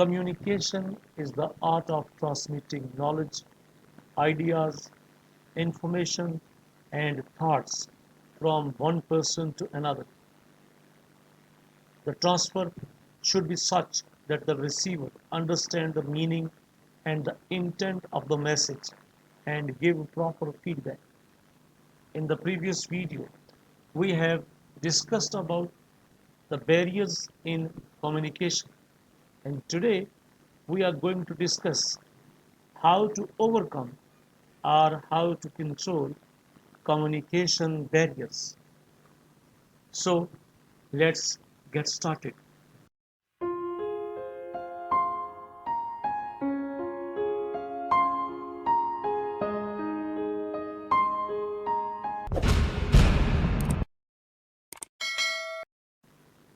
Communication is the art of transmitting knowledge, ideas, information, and thoughts from one person to another. The transfer should be such that the receiver understands the meaning and the intent of the message and give proper feedback. In the previous video, we have discussed about the barriers in communication, and today we are going to discuss how to overcome or how to control communication barriers. So let's get started.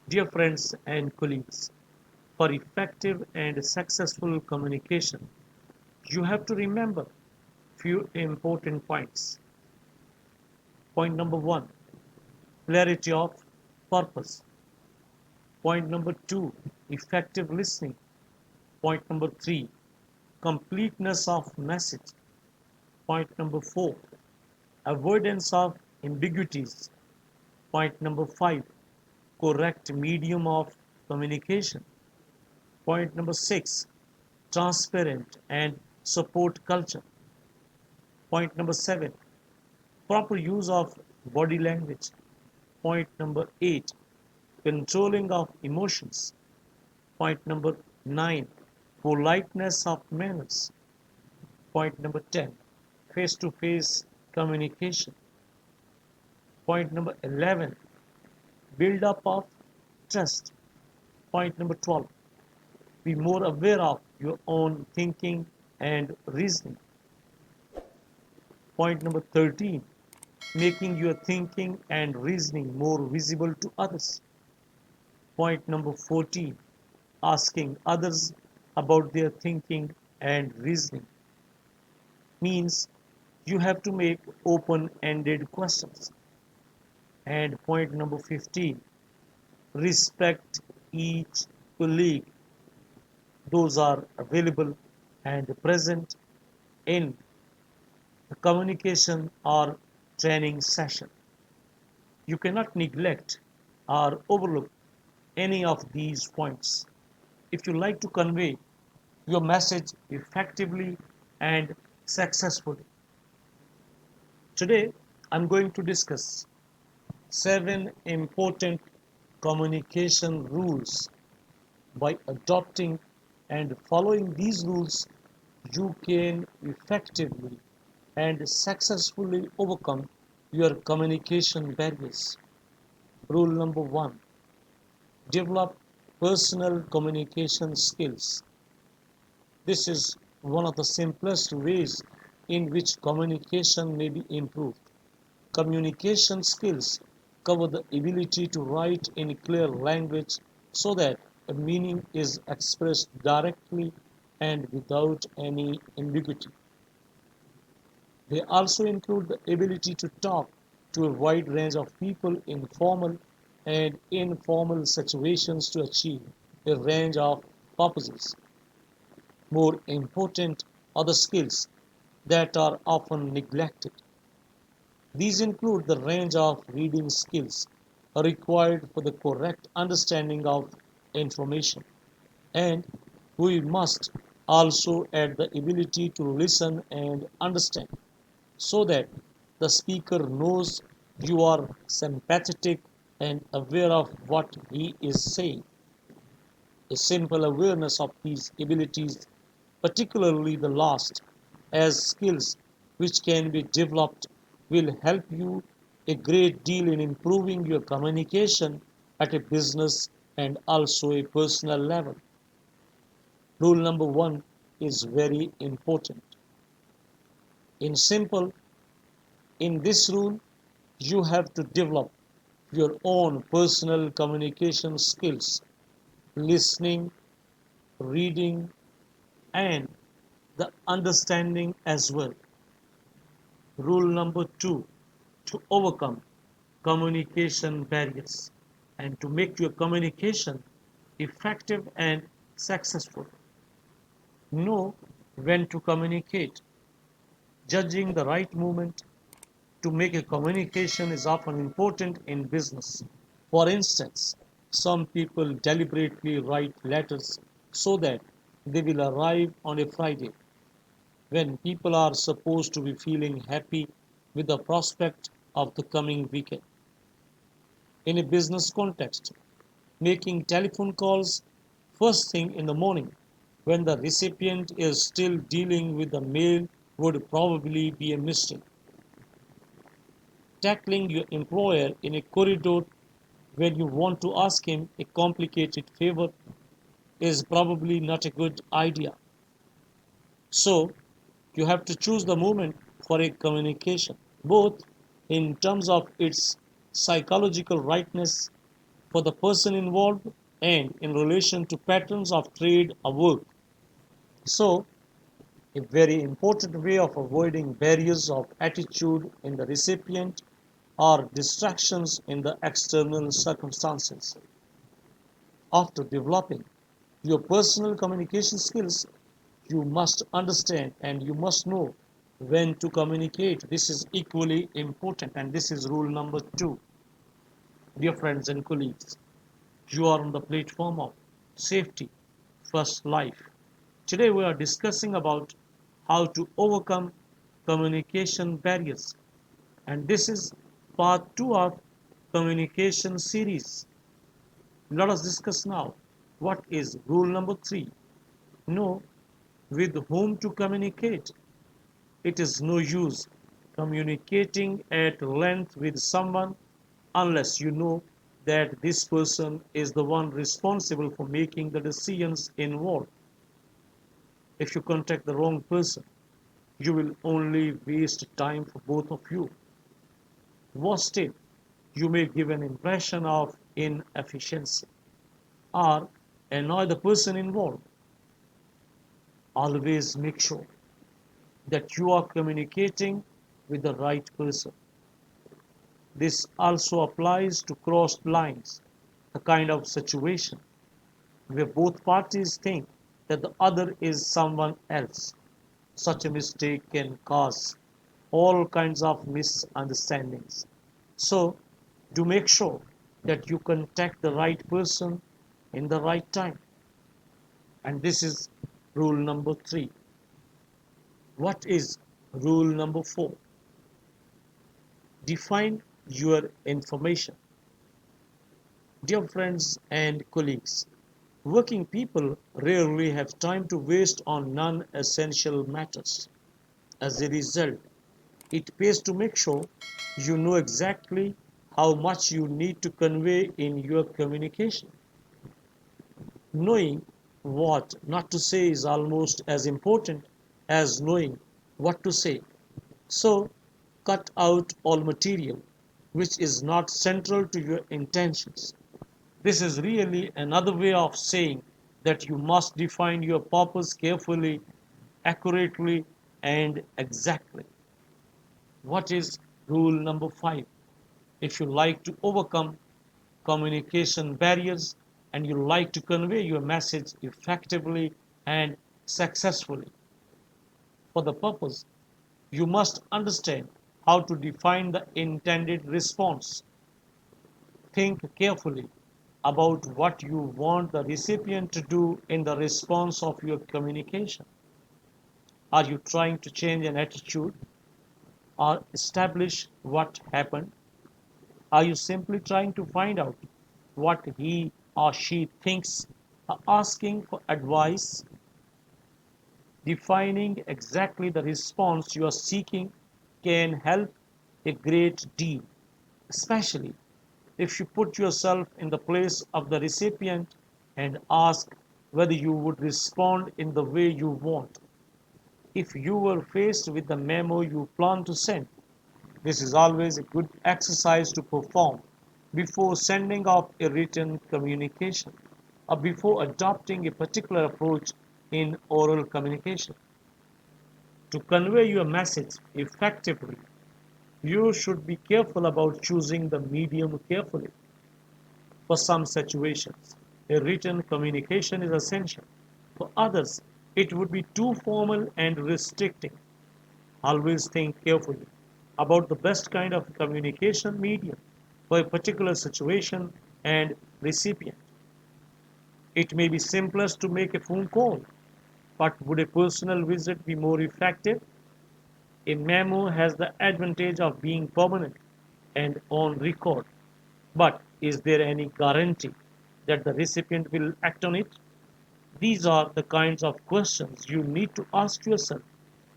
Dear friends and colleagues, for effective and successful communication, you have to remember few important points. Point number 1, clarity of purpose. Point number 2, effective listening. Point number 3, completeness of message. Point number 4, avoidance of ambiguities. Point number 5, correct medium of communication. Point number 6, transparent and support culture. Point number 7, proper use of body language. Point number 8, controlling of emotions. Point number 9, politeness of manners. Point number 10, face to face communication. Point number 11, build up of trust. Point number 12, be more aware of your own thinking and reasoning. Point number 13, making your thinking and reasoning more visible to others. Point number 14, asking others about their thinking and reasoning. Means you have to make open-ended questions. And point number 15, respect each colleague. Those are available and present in the communication or training session. You cannot neglect or overlook any of these points if you like to convey your message effectively and successfully. Today, I'm going to discuss 7 important communication rules. By adopting and following these rules, you can effectively and successfully overcome your communication barriers. Rule number 1, develop personal communication skills. This is one of the simplest ways in which communication may be improved. Communication skills cover the ability to write in clear language so that a meaning is expressed directly and without any ambiguity. They also include the ability to talk to a wide range of people in formal and informal situations to achieve a range of purposes. More important are the skills that are often neglected. These include the range of reading skills required for the correct understanding of information, and we must also add the ability to listen and understand so that the speaker knows you are sympathetic and aware of what he is saying. A simple awareness of these abilities, particularly the last, as skills which can be developed, will help you a great deal in improving your communication at a business and also a personal level. Rule number 1 is very important. In simple, in this rule, you have to develop your own personal communication skills, listening, reading, and the understanding as well. Rule number 2, to overcome communication barriers and to make your communication effective and successful. Know when to communicate. Judging the right moment to make a communication is often important in business. For instance, some people deliberately write letters so that they will arrive on a Friday when people are supposed to be feeling happy with the prospect of the coming weekend. In a business context, making telephone calls first thing in the morning when the recipient is still dealing with the mail would probably be a mistake. Tackling your employer in a corridor when you want to ask him a complicated favor is probably not a good idea. So, you have to choose the moment for a communication, both in terms of its psychological rightness for the person involved and in relation to patterns of trade or work. So, a very important way of avoiding barriers of attitude in the recipient are distractions in the external circumstances. After developing your personal communication skills, you must understand and you must know when to communicate. This is equally important, and this is rule number 2. Dear friends and colleagues, you are on the platform of Safety First Life. Today we are discussing about how to overcome communication barriers, and this is part 2 of communication series. Let us discuss now what is rule number 3. Know with whom to communicate. It is no use communicating at length with someone unless you know that this person is the one responsible for making the decisions involved. If you contact the wrong person, you will only waste time for both of you. Worst still, you may give an impression of inefficiency or annoy the person involved. Always make sure that you are communicating with the right person. This also applies to crossed lines, the kind of situation where both parties think that the other is someone else. Such a mistake can cause all kinds of misunderstandings. So, do make sure that you contact the right person in the right time. And this is rule number 3. What is rule number 4? Define your information. Dear friends and colleagues, working people rarely have time to waste on non-essential matters. As a result, it pays to make sure you know exactly how much you need to convey in your communication. Knowing what not to say is almost as important as knowing what to say. So, cut out all material which is not central to your intentions. This is really another way of saying that you must define your purpose carefully, accurately, and exactly. What is rule number 5? If you like to overcome communication barriers and you like to convey your message effectively and successfully, for the purpose, you must understand how to define the intended response. Think carefully about what you want the recipient to do in the response of your communication. Are you trying to change an attitude or establish what happened? Are you simply trying to find out what he or she thinks or asking for advice? Defining exactly the response you are seeking can help a great deal, especially if you put yourself in the place of the recipient and ask whether you would respond in the way you want. If you were faced with the memo you plan to send, this is always a good exercise to perform before sending off a written communication or before adopting a particular approach in oral communication. To convey your message effectively, you should be careful about choosing the medium carefully. For some situations, a written communication is essential. For others, it would be too formal and restricting. Always think carefully about the best kind of communication medium for a particular situation and recipient. It may be simplest to make a phone call, but would a personal visit be more effective? A memo has the advantage of being permanent and on record, but is there any guarantee that the recipient will act on it? These are the kinds of questions you need to ask yourself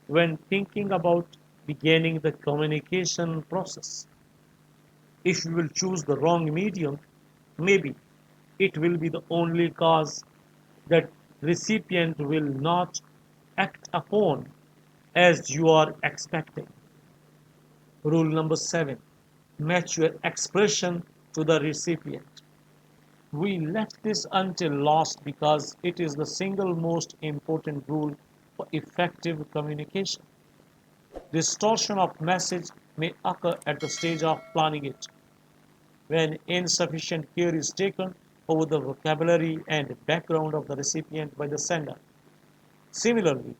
when thinking about beginning the communication process. If you will choose the wrong medium, maybe it will be the only cause that recipient will not act upon as you are expecting. Rule number 7. Match your expression to the recipient. We left this until last because it is the single most important rule for effective communication. Distortion of message may occur at the stage of planning it, when insufficient care is taken over the vocabulary and background of the recipient by the sender. Similarly,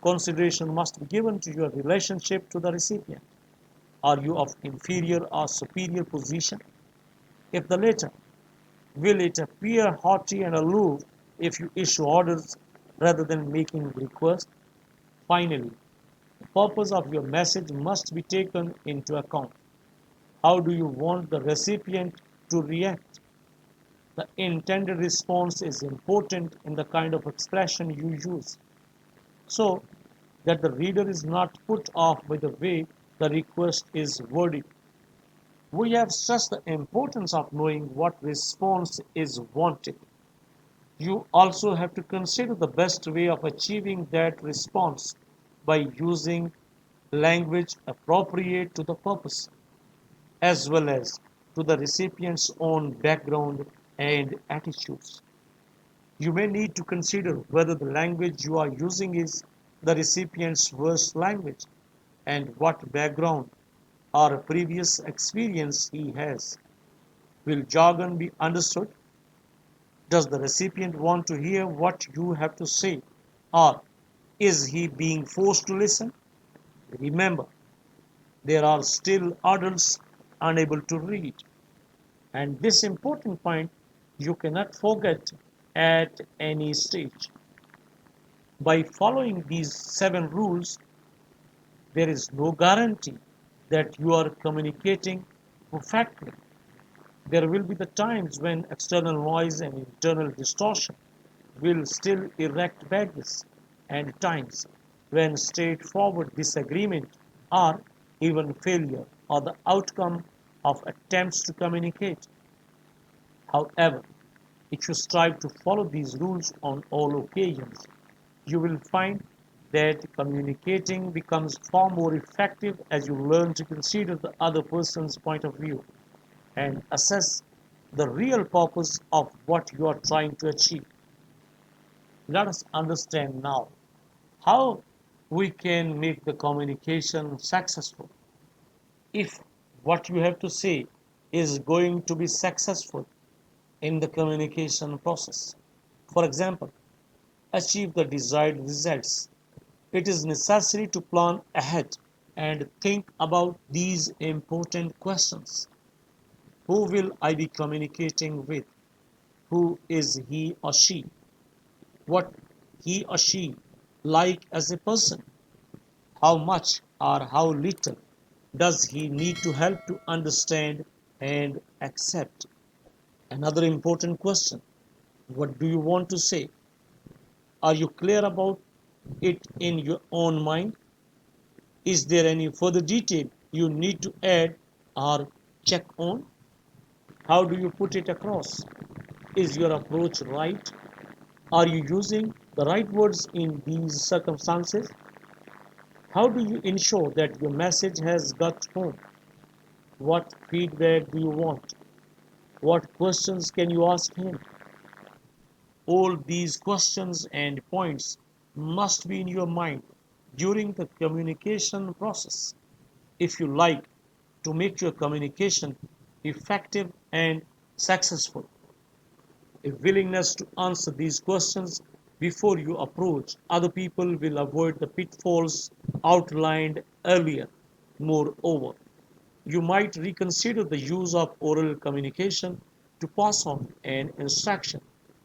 consideration must be given to your relationship to the recipient. Are you of inferior or superior position? If the latter, will it appear haughty and aloof if you issue orders rather than making requests? Finally, the purpose of your message must be taken into account. How do you want the recipient to react? The intended response is important in the kind of expression you use, so that the reader is not put off by the way the request is worded. We have stressed the importance of knowing what response is wanted. You also have to consider the best way of achieving that response by using language appropriate to the purpose, as well as to the recipient's own background and attitudes. You may need to consider whether the language you are using is the recipient's first language and what background or previous experience he has. Will jargon be understood? Does the recipient want to hear what you have to say? Or is he being forced to listen? Remember, there are still adults unable to read. And this important point you cannot forget at any stage. By following these 7 rules, there is no guarantee that you are communicating perfectly. There will be the times when external noise and internal distortion will still erect barriers, and times when straightforward disagreement or even failure are the outcome of attempts to communicate. However, if you strive to follow these rules on all occasions, you will find that communicating becomes far more effective as you learn to consider the other person's point of view and assess the real purpose of what you are trying to achieve. Let us understand now how we can make the communication successful. If what you have to say is going to be successful in the communication process, for example, achieve the desired results, it is necessary to plan ahead and think about these important questions. Who will I be communicating with? Who is he or she? What he or she like as a person? How much or how little does he need to help to understand and accept? Another important question: what do you want to say? Are you clear about it in your own mind? Is there any further detail you need to add or check on? How do you put it across? Is your approach right? Are you using the right words in these circumstances? How do you ensure that your message has got home? What feedback do you want? What questions can you ask him? All these questions and points must be in your mind during the communication process if you like to make your communication effective and successful. A willingness to answer these questions before you approach other people will avoid the pitfalls outlined earlier. Moreover, you might reconsider the use of oral communication to pass on an instruction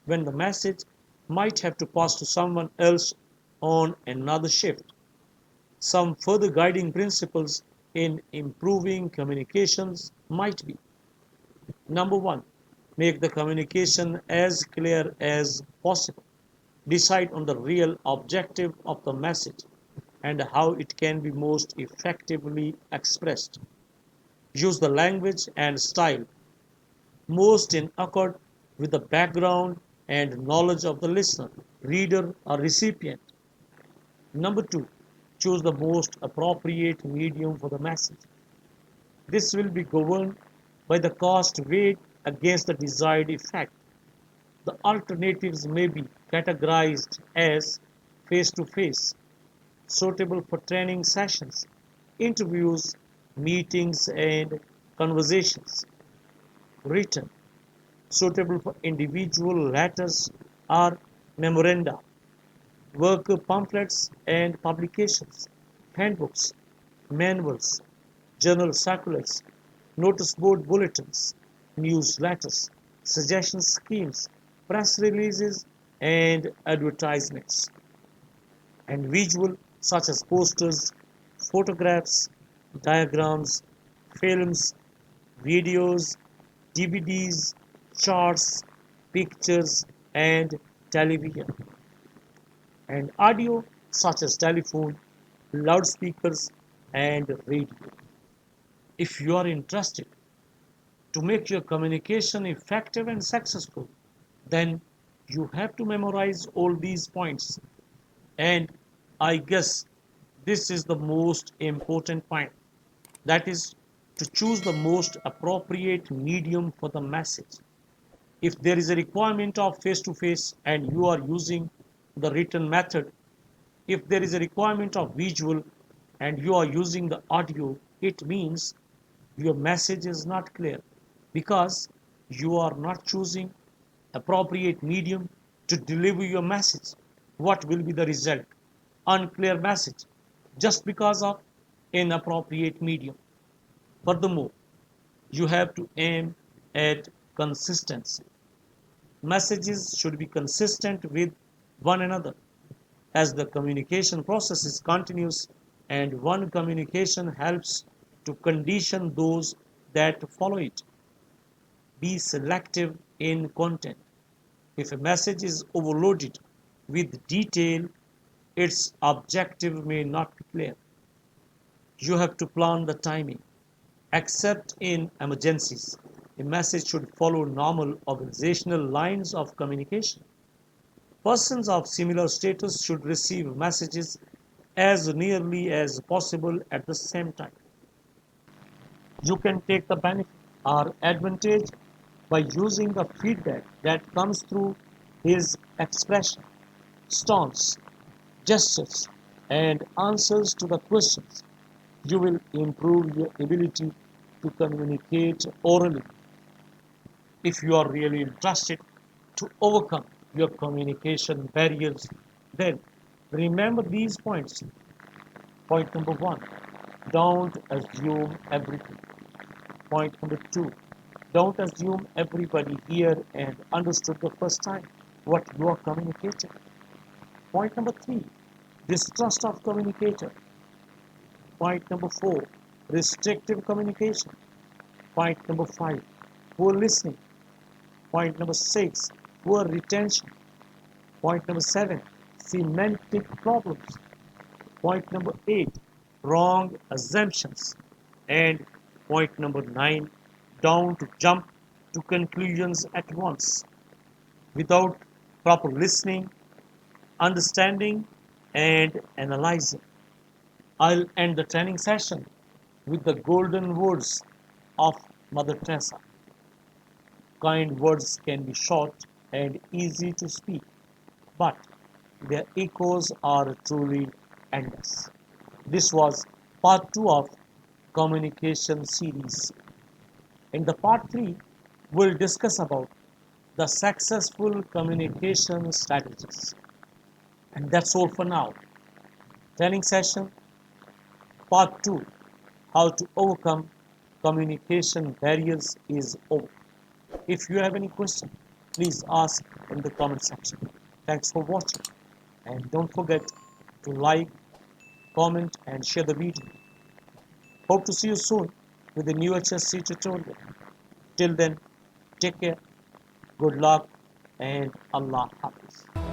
when the message might have to pass to someone else on another shift. Some further guiding principles in improving communications might be: number one, make the communication as clear as possible. Decide on the real objective of the message and how it can be most effectively expressed. Use the language and style most in accord with the background and knowledge of the listener, reader, or recipient. Number two, choose the most appropriate medium for the message. This will be governed by the cost weighed against the desired effect. The alternatives may be categorized as face to face, suitable for training sessions, interviews, meetings, and conversations; written, suitable for individual letters or memoranda, work pamphlets and publications, handbooks, manuals, journal circulars, notice board bulletins, newsletters, suggestion schemes, press releases, and advertisements; and visual, such as posters, photographs, diagrams, films, videos, DVDs, charts, pictures, and television; and audio, such as telephone, loudspeakers, and radio. If you are interested to make your communication effective and successful, then you have to memorize all these points. And I guess this is the most important point, that is, to choose the most appropriate medium for the message. If there is a requirement of face to face and you are using the written method, if there is a requirement of visual and you are using the audio, it means your message is not clear because you are not choosing appropriate medium to deliver your message. What will be the result? Unclear message just because of inappropriate medium. Furthermore, you have to aim at consistency. Messages should be consistent with one another as the communication process is continuous, and one communication helps to condition those that follow it. Be selective in content. If a message is overloaded with detail, its objective may not be clear. You have to plan the timing. Except in emergencies, a message should follow normal organizational lines of communication. Persons of similar status should receive messages as nearly as possible at the same time. You can take the benefit or advantage by using the feedback that comes through his expression, stance, gestures, and answers to the questions. You will improve your ability to communicate orally. If you are really interested to overcome your communication barriers, then remember these points. Point number one, don't assume everything. Point number two, don't assume everybody here and understood the first time what you are communicating. Point number three, distrust of communicator. Point number four, restrictive communication. Point number five, poor listening. Point number six, poor retention. Point number seven, semantic problems. Point number eight, wrong assumptions. And point number nine, don't jump to conclusions at once without proper listening, understanding, and analyzing. I'll end the training session with the golden words of Mother Teresa. Kind words can be short and easy to speak, but their echoes are truly endless. This was part 2 of communication series. In the part 3, we'll discuss about the successful communication strategies. And that's all for now. Training session part 2, how to overcome communication barriers is over. If you have any question, please ask in the comment section. Thanks for watching and don't forget to like, comment and share the video. Hope to see you soon with a new HSC tutorial. Till then, take care, good luck and Allah Hafiz.